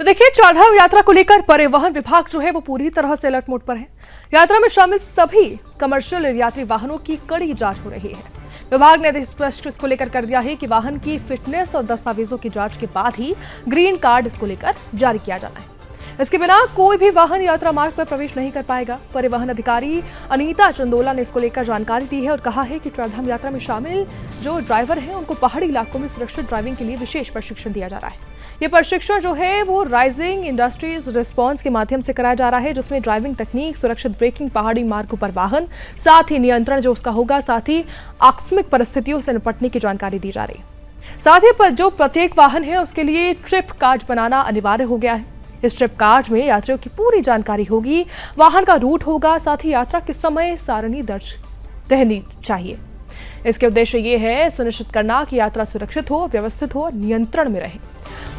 तो देखिए, चारधाम यात्रा को लेकर परिवहन विभाग जो है वो पूरी तरह से अलर्ट मोड पर है। यात्रा में शामिल सभी कमर्शियल यात्री वाहनों की कड़ी जांच हो रही है। विभाग ने स्पष्ट इसको लेकर कर दिया है कि वाहन की फिटनेस और दस्तावेजों की जांच के बाद ही ग्रीन कार्ड इसको लेकर जारी किया जाना है। इसके बिना कोई भी वाहन यात्रा मार्ग पर प्रवेश नहीं कर पाएगा। परिवहन अधिकारी अनीता चंदोला ने इसको लेकर जानकारी दी है और कहा है कि चारधाम यात्रा में शामिल जो ड्राइवर हैं उनको पहाड़ी इलाकों में सुरक्षित ड्राइविंग के लिए विशेष प्रशिक्षण दिया जा रहा है। ये प्रशिक्षण जो है वो राइजिंग इंडस्ट्रीज रिस्पांस के माध्यम से कराया जा रहा है, जिसमें ड्राइविंग तकनीक, सुरक्षित ब्रेकिंग, पहाड़ी मार्गों पर वाहन, साथ ही नियंत्रण जो उसका होगा, साथ ही आकस्मिक परिस्थितियों से निपटने की जानकारी दी जा रही है। साथ ही जो प्रत्येक वाहन है उसके लिए ट्रिप कार्ड बनाना अनिवार्य हो गया है। इस ट्रिप कार्ड में यात्रियों की पूरी जानकारी होगी, वाहन का रूट होगा, साथ ही यात्रा के समय सारणी दर्ज रहनी चाहिए। इसके उद्देश्य ये है सुनिश्चित करना कि यात्रा सुरक्षित हो, व्यवस्थित हो, नियंत्रण में रहे।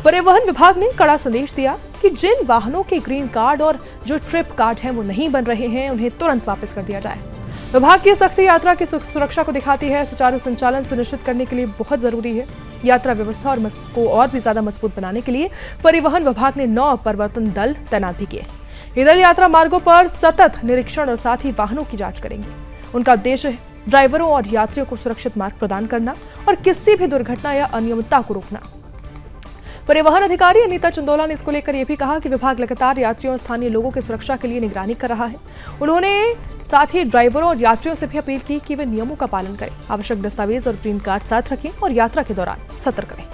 परिवहन विभाग ने कड़ा संदेश दिया कि जिन वाहनों के ग्रीन कार्ड और जो ट्रिप कार्ड हैं वो नहीं बन रहे हैं, उन्हें तुरंत वापस कर दिया जाए। विभाग की सख्ती यात्रा की सुरक्षा को दिखाती है। सुचारू संचालन सुनिश्चित करने के लिए बहुत जरूरी है। यात्रा व्यवस्था को और भी ज्यादा मजबूत बनाने के लिए परिवहन विभाग ने 9 परिवर्तन दल तैनात भी किए। ये दल यात्रा मार्गों पर सतत निरीक्षण और साथ ही वाहनों की जांच करेंगे। उनका उद्देश्य है ड्राइवरों और यात्रियों को सुरक्षित मार्ग प्रदान करना और किसी भी दुर्घटना या अनियमितता को रोकना। परिवहन अधिकारी अनीता चंदोला ने इसको लेकर यह भी कहा कि विभाग लगातार यात्रियों और स्थानीय लोगों की सुरक्षा के लिए निगरानी कर रहा है। उन्होंने साथ ही ड्राइवरों और यात्रियों से भी अपील की कि वे नियमों का पालन करें, आवश्यक दस्तावेज और ग्रीन कार्ड साथ रखें और यात्रा के दौरान सतर्क रहें।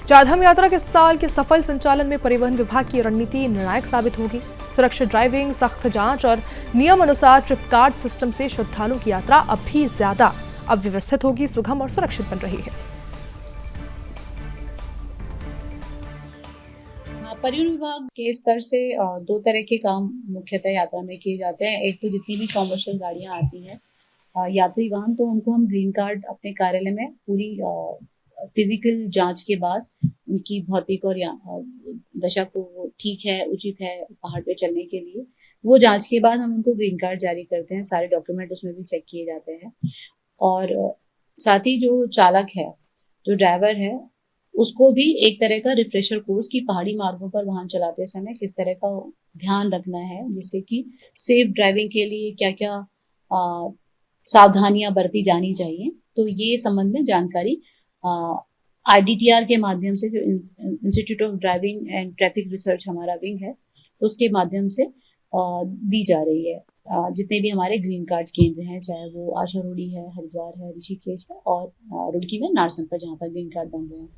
चारधाम यात्रा के साल के सफल संचालन में परिवहन विभाग की रणनीति निर्णायक साबित होगी। सुरक्षित ड्राइविंग, सख्त जांच और नियम अनुसार ट्रिप कार्ड सिस्टम से श्रद्धालुओं की यात्रा अब भी ज्यादा व्यवस्थित होगी, सुगम और सुरक्षित बन रही है। परिवहन विभाग के स्तर से 2 तरह के काम मुख्यतः यात्रा में किए जाते हैं। एक तो जितनी भी कमर्शियल गाड़ियां आती हैं, यात्री वाहन, तो उनको हम ग्रीन कार्ड अपने कार्यालय में पूरी फिजिकल जांच के बाद उनकी भौतिक और दशा को ठीक है, उचित है पहाड़ पे चलने के लिए, वो जांच के बाद हम उनको ग्रीन कार्ड जारी करते हैं। सारे डॉक्यूमेंट उसमें भी चेक किए जाते हैं। और साथ ही जो चालक है, जो ड्राइवर है, उसको भी एक तरह का रिफ्रेशर कोर्स कि पहाड़ी मार्गों पर वाहन चलाते समय किस तरह का ध्यान रखना है, जिससे कि सेफ ड्राइविंग के लिए क्या क्या सावधानियां बरती जानी चाहिए। तो ये संबंध में जानकारी IDTR के माध्यम से, जो institute of driving and traffic research हमारा विंग है, तो उसके माध्यम से दी जा रही है। जितने भी हमारे ग्रीन कार्ड केंद्र हैं, चाहे वो आशा रोडी है, हरिद्वार है, ऋषिकेश है और रुड़की में नारसन पर, जहाँ पर ग्रीन कार्ड बन रहे हैं।